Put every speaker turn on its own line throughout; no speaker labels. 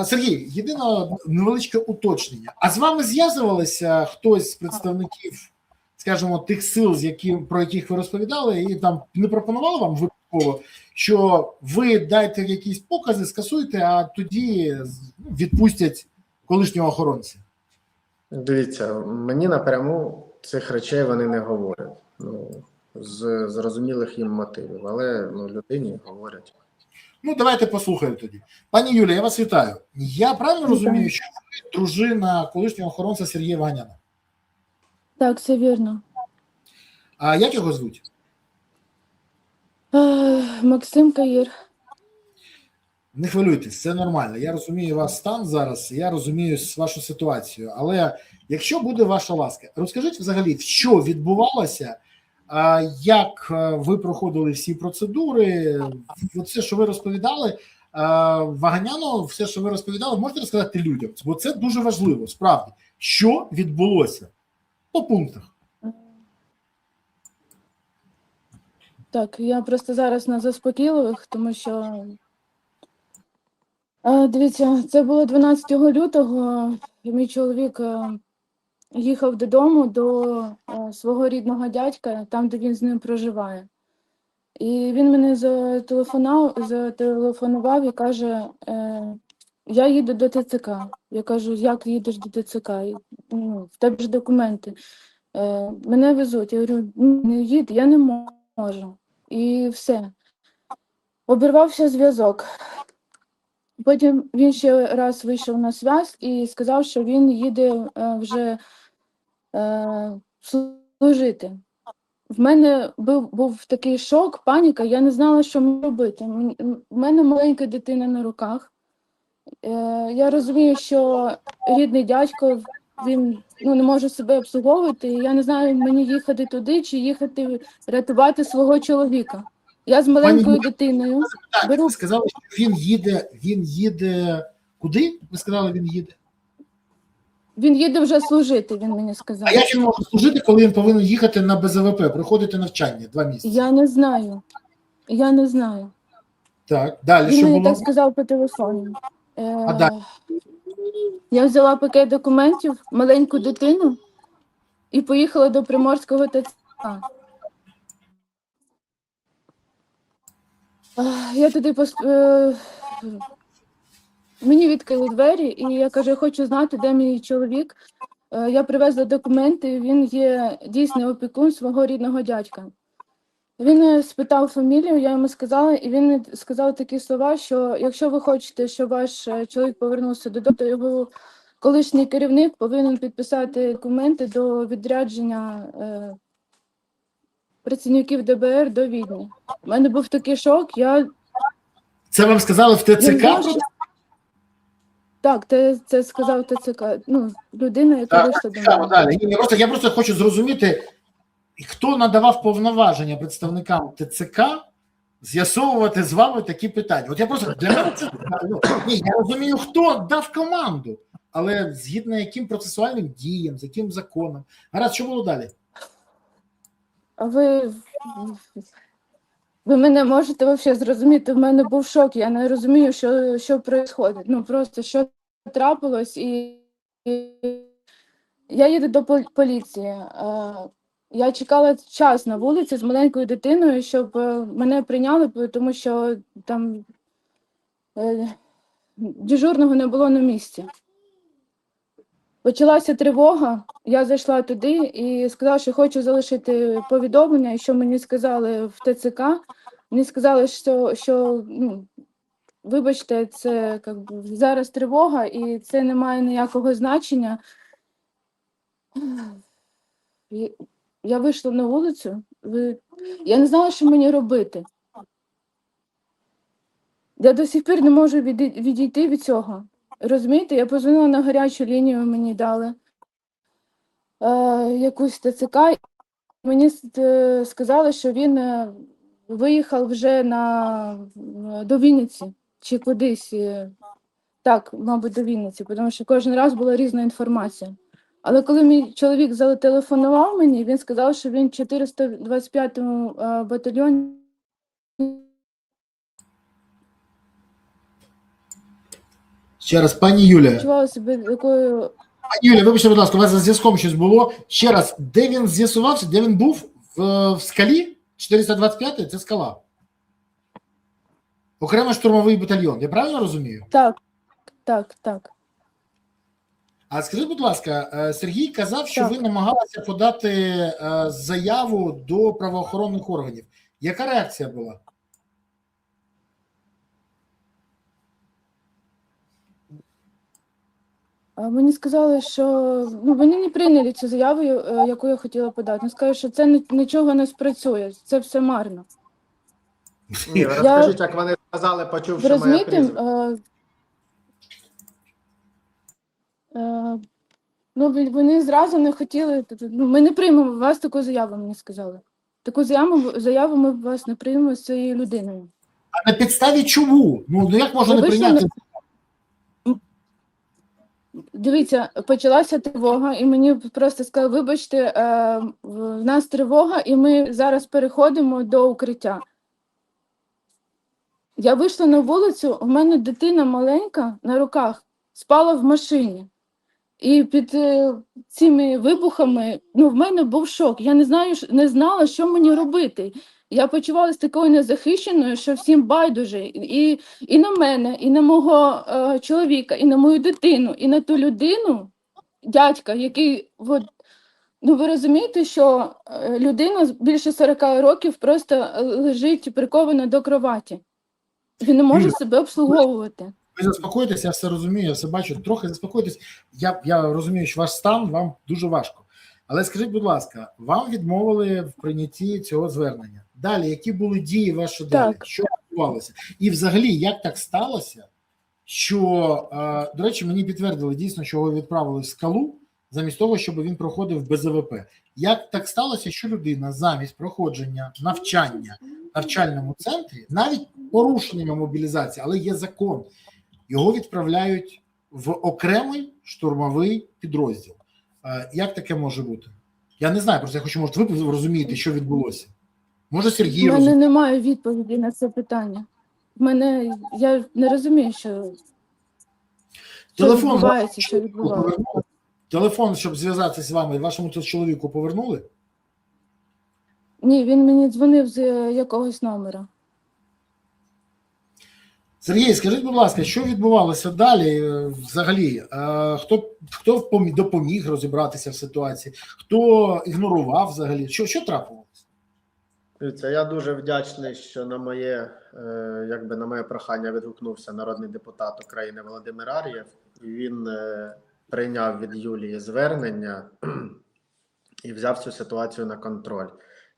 Сергій, єдине невеличке уточнення. А з вами зв'язувалися хтось з представників, скажімо, тих сил, про яких ви розповідали, і там не пропонували вам випадково, що ви дайте якісь покази, скасуйте, а тоді відпустять колишнього охоронця?
Дивіться, мені напряму цих речей вони не говорять. З зрозумілих їм мотивів, але людині говорять.
Давайте послухаємо тоді. Пані Юлія, я вас вітаю. Я правильно розумію, що ви дружина колишнього охоронця Сергія Ваганяна?
Так, все вірно.
А як його звуть?
Максим Каїр.
Не хвилюйтесь, це нормально. Я розумію ваш стан зараз, я розумію вашу ситуацію. Але якщо буде ваша ласка, розкажіть взагалі, що відбувалося, як ви проходили всі процедури, все, що ви розповідали, Ваганяну, все, що ви розповідали, можете розказати людям? Бо це дуже важливо, справді. Що відбулося? По пунктах.
Так, я просто зараз на заспокійливих, тому що, дивіться, це було 12 лютого, і мій чоловік їхав додому до свого рідного дядька, там, де він з ним проживає. І він мене зателефонував і каже, я їду до ТЦК. Я кажу, як їдеш до ТЦК? В тебе ж документи. Мене везуть. Я говорю, не їдь, я не можу. І все. Обірвався зв'язок. Потім він ще раз вийшов на зв'язок і сказав, що він їде вже служити. В мене був такий шок, паніка, я не знала, що мені робити. У мене маленька дитина на руках. Я розумію, що рідний дядько, він не може себе обслуговувати, і я не знаю, мені їхати туди чи їхати рятувати свого чоловіка. Я з маленькою дитиною.
Ви сказали, що він їде куди? Ви сказали, він їде?
Він їде вже служити, він мені сказав.
А як він може служити, коли він повинен їхати на БЗВП, проходити навчання 2 місяці?
Я не знаю. Я не знаю.
Так, далі
Він
що
мені
було?
так сказав по телефону.
А далі?
Я взяла пакет документів, маленьку дитину і поїхала до Приморського ТЦК. Я туди мені відкрили двері, і я кажу, я хочу знати, де мій чоловік. Я привезла документи, він є дійсний опікун свого рідного дядька. Він спитав фамілію, я йому сказала, і він сказав такі слова, що якщо ви хочете, щоб ваш чоловік повернувся додому, то його колишній керівник повинен підписати документи до відрядження працівників ДБР до Відні. У мене був такий шок,
Це вам сказали в ТЦК?
Так, це сказав ТЦК, людина, яка вийшла до мене.
Далі. Я просто хочу зрозуміти, хто надавав повноваження представникам ТЦК з'ясовувати з вами такі питання. От я просто, для мене це, я розумію, хто дав команду, але згідно яким процесуальним діям, з яким законом. Гаразд, що було далі?
А ви мене можете взагалі зрозуміти? В мене був шок, я не розумію, що відбувається. Просто що трапилось, і я їду до поліції. Я чекала час на вулиці з маленькою дитиною, щоб мене прийняли, тому що там дежурного не було на місці. Почалася тривога, я зайшла туди і сказала, що хочу залишити повідомлення, і що мені сказали в ТЦК. Мені сказали, що вибачте, це зараз тривога і це не має ніякого значення. Я вийшла на вулицю, я не знала, що мені робити. Я до сих пір не можу відійти від цього. Розумієте, я позвонила на гарячу лінію, мені дали якусь ТЦК. Мені сказали, що він виїхав вже до Вінниці чи кудись. Так, мабуть, до Вінниці, тому що кожен раз була різна інформація. Але коли мій чоловік зателефонував мені, він сказав, що він в 425-му батальйоні.
Ще раз, пані Юля.
Відчувала себе такою.
Пані Юля, вибачте, будь ласка, у вас за зв'язком щось було. Ще раз, де він з'ясувався, де він був? В скалі? 425-й – це скала. Окремий штурмовий батальйон. Я правильно розумію?
Так, так, так.
А скажіть, будь ласка, Сергій казав, що
Так.
ви намагалися подати заяву до правоохоронних органів. Яка реакція була?
Мені сказали, що вони не прийняли цю заяву, яку я хотіла подати. Вони сказали, що це нічого не спрацює, це все марно.
Ні, ви розкажіть, як вони сказали,
Ви
почувши моє
розумієте,
прізвище.
вони зразу не хотіли, ми не приймемо вас таку заяву, мені сказали. Таку заяву ми вас не приймемо з цією людиною.
А на підставі чому? Ну як можна не
Ви вийшли
прийняти?
Дивіться, почалася тривога, і мені просто сказали, вибачте, в нас тривога, і ми зараз переходимо до укриття. Я вийшла на вулицю, у мене дитина маленька на руках, спала в машині. І під цими вибухами, в мене був шок. Я не знала, що мені робити. Я почувалася такою незахищеною, що всім байдуже. І на мене, і на мого чоловіка, і на мою дитину, і на ту людину, дядька, який, ви розумієте, що людина більше 40 років просто лежить прикована до кроваті. Він не може себе обслуговувати.
Ви заспокойтесь, я все розумію, я все бачу. Трохи заспокойтесь. Я розумію, що ваш стан вам дуже важко. Але скажіть, будь ласка, вам відмовили в прийнятті цього звернення. Далі, які були дії ваші далі? Що відбувалося? І взагалі, як так сталося, що, до речі, мені підтвердили дійсно, що його відправили в скалу, замість того, щоб він проходив без АВП. Як так сталося, що людина замість проходження навчання в навчальному центрі, навіть порушеннями мобілізації, але є закон, його відправляють в окремий штурмовий підрозділ. Як таке може бути? Я не знаю, просто я хочу, може, ви розумієте, що відбулося. Може, Сергій
У
розуміє.
мене немає відповіді на це питання. Я не розумію, що відбувається, що відбувається.
Телефон, щоб зв'язатися з вами, вашому чоловіку повернули?
Ні, він мені дзвонив з якогось номера.
Сергій, скажіть, будь ласка, що відбувалося далі взагалі? Хто допоміг розібратися в ситуації? Хто ігнорував взагалі? Що трапилося?
Я дуже вдячний, що на моє прохання відгукнувся народний депутат України Володимир Ар'єв. Він прийняв від Юлії звернення і взяв цю ситуацію на контроль.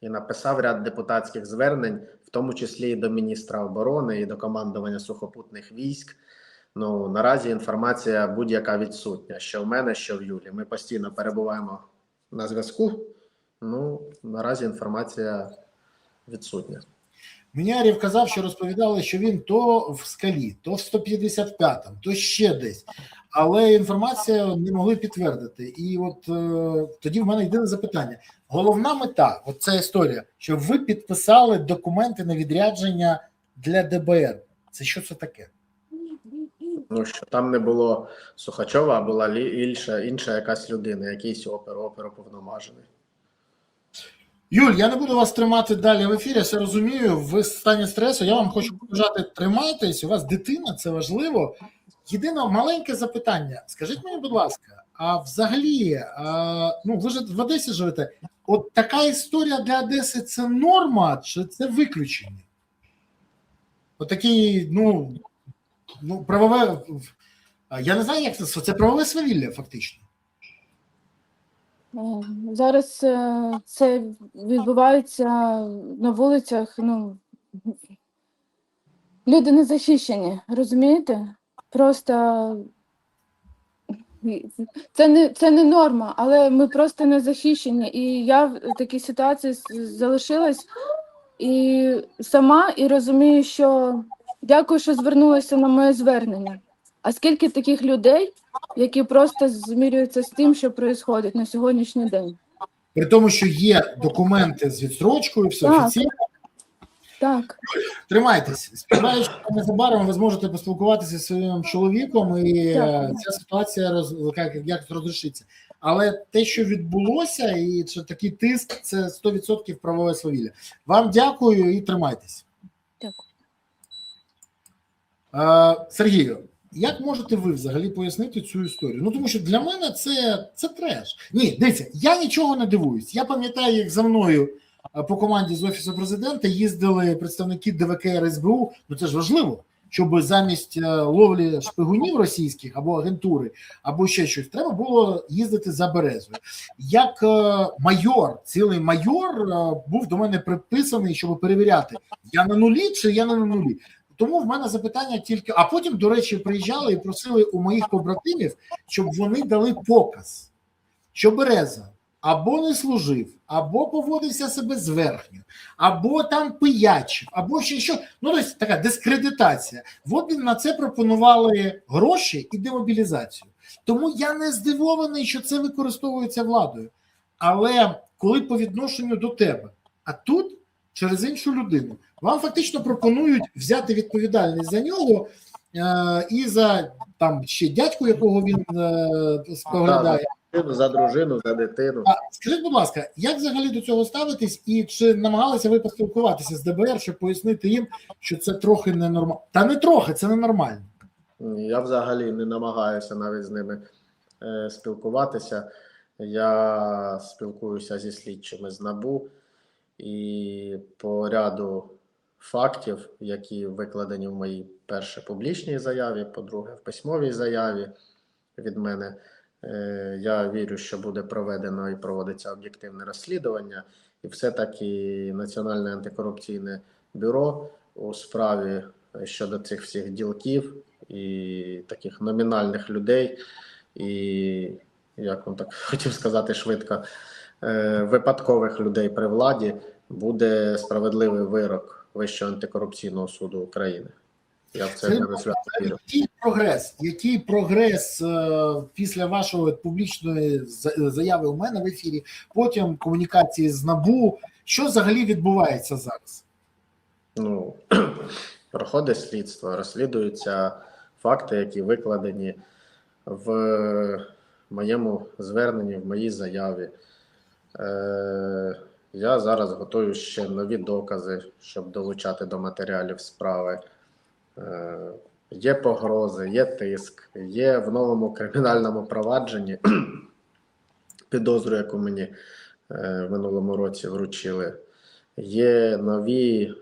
І написав ряд депутатських звернень, в тому числі і до міністра оборони, і до командування сухопутних військ. Наразі інформація будь-яка відсутня, що в мене, що в Юлі. Ми постійно перебуваємо на зв'язку. Наразі інформація відсутня.
Мені Ар'єв казав, що розповідали, що він то в скалі, то в 155-му, то ще десь. Але інформацію не могли підтвердити. І от тоді в мене єдине запитання. Головна мета, от ця історія, щоб ви підписали документи на відрядження для ДБР. Це що це таке?
Що там не було Сухачова, а була інша якась людина, якийсь оперуповноважений.
Юль, я не буду вас тримати далі в ефірі, я все розумію, ви в стані стресу, я вам хочу побажати, тримайтесь, у вас дитина, це важливо. Єдине маленьке запитання, скажіть мені, будь ласка, а взагалі, ви ж в Одесі живете, от така історія для Одеси – це норма чи це виключення? Отакий, правове, я не знаю, як це правове свавілля фактично.
Зараз це відбувається на вулицях, люди не захищені, розумієте? Просто це не норма, але ми просто не захищені. І я в такій ситуації залишилась і сама, і розумію, що дякую, що звернулася на моє звернення. А скільки таких людей, які просто змірюються з тим, що відбувається на сьогоднішній день.
При тому, що є документи з відстрочкою, все офіційно.
Так,
Тримайтесь. Сподіваюся, що незабаром ви зможете поспілкуватися зі своїм чоловіком, і
Дякую.
ця ситуація якось розрішиться. Але те, що відбулося, і що такий тиск, це 100% правове свавілля. Вам дякую і тримайтесь.
дякую.
Сергію, як можете ви взагалі пояснити цю історію? Ну, тому що для мене це треш. Ні, дивіться, я нічого не дивуюсь. Я пам'ятаю, як за мною по команді з Офісу Президента їздили представники ДВК РСБУ. Ну, це ж важливо, щоб замість ловлі шпигунів російських або агентури, або ще щось, треба було їздити за Березою. Як майор, цілий майор був до мене приписаний, щоб перевіряти, я на нулі чи я не на нулі. Тому в мене запитання тільки, а потім, до речі, приїжджали і просили у моїх побратимів, щоб вони дали показ, що Береза або не служив, або поводився себе зверхньо, або там пиячив, або ще що. Ну, тобто така дискредитація. От на це пропонували гроші і демобілізацію. Тому я не здивований, що це використовується владою. Але коли по відношенню до тебе, а тут через іншу людину, вам фактично пропонують взяти відповідальність за нього і за там ще дядьку, якого він споглядає.
За дружину, за дитину.
Скажіть, будь ласка, як взагалі до цього ставитись, і чи намагалися ви поспілкуватися з ДБР, щоб пояснити їм, що це трохи ненормально? Та не трохи, це ненормально.
Я взагалі не намагаюся навіть з ними спілкуватися. Я спілкуюся зі слідчими з НАБУ, і по ряду фактів, які викладені в моїй першій публічній заяві, по-друге, в письмовій заяві від мене, я вірю, що буде проведено і проводиться об'єктивне розслідування, і все-таки Національне антикорупційне бюро у справі щодо цих всіх ділків і таких номінальних людей, і, як вам так хотів сказати швидко, випадкових людей при владі, буде справедливий вирок Вищого антикорупційного суду України. Я в це не свято вірю.
Який прогрес після вашої публічної заяви у мене в ефірі, потім комунікації з НАБУ, що взагалі відбувається зараз?
Ну, проходить слідство, розслідуються факти, які викладені в моєму зверненні, в моїй заяві. Я зараз готую ще нові докази, щоб долучати до матеріалів справи. Є погрози, є тиск, є в новому кримінальному провадженні підозру, яку мені в минулому році вручили. Є нові,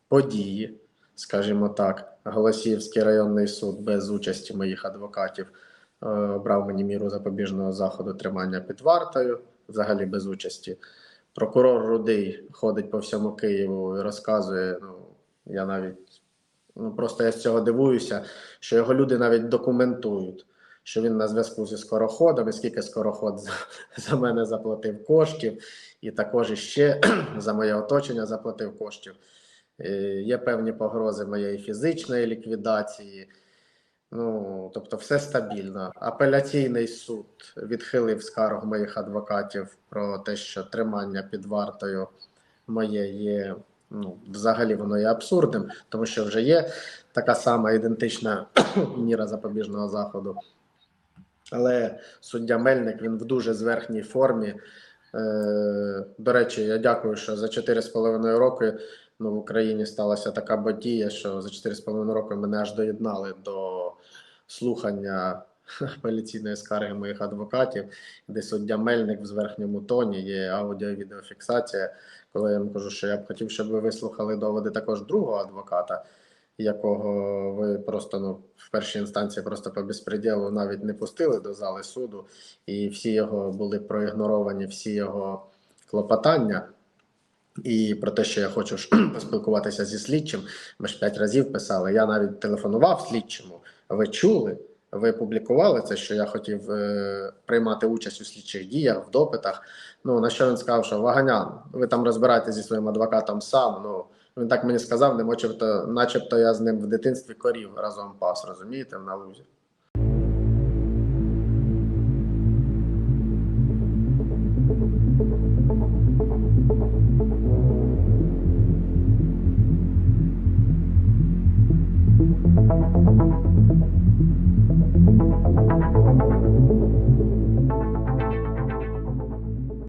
події, скажімо так. Голосіївський районний суд без участі моїх адвокатів обрав мені міру запобіжного заходу тримання під вартою, взагалі без участі. Прокурор Рудий ходить по всьому Києву і розказує, просто я з цього дивуюся, що його люди навіть документують, що він на зв'язку зі Скороходом, і скільки Скороход за мене заплатив коштів, і також іще за моє оточення заплатив коштів. Є певні погрози моєї фізичної ліквідації. Тобто все стабільно. Апеляційний суд відхилив скаргу моїх адвокатів про те, що тримання під вартою моє є, взагалі воно є абсурдним, тому що вже є така сама ідентична міра запобіжного заходу. Але суддя Мельник, він в дуже зверхній формі. До речі, я дякую, що за 4,5 роки в Україні сталася така подія, що за 4,5 роки мене аж доєднали до слухання апеляційної скарги моїх адвокатів, де суддя Мельник в зверхньому тоні, є аудіо- і відеофіксація, коли я їм кажу, що я б хотів, щоб ви вислухали доводи також другого адвоката, якого ви просто в першій інстанції просто по безпреділу навіть не пустили до зали суду, і всі його були проігноровані, всі його клопотання. І про те, що я хочу поспілкуватися зі слідчим, ми ж 5 разів писали, я навіть телефонував слідчому, ви чули, ви публікували це, що я хотів приймати участь у слідчих діях, в допитах. На що він сказав, що Ваганян, ви там розбирайтеся зі своїм адвокатом сам. Він так мені сказав, начебто я з ним в дитинстві корів разом пас, розумієте, на лузі.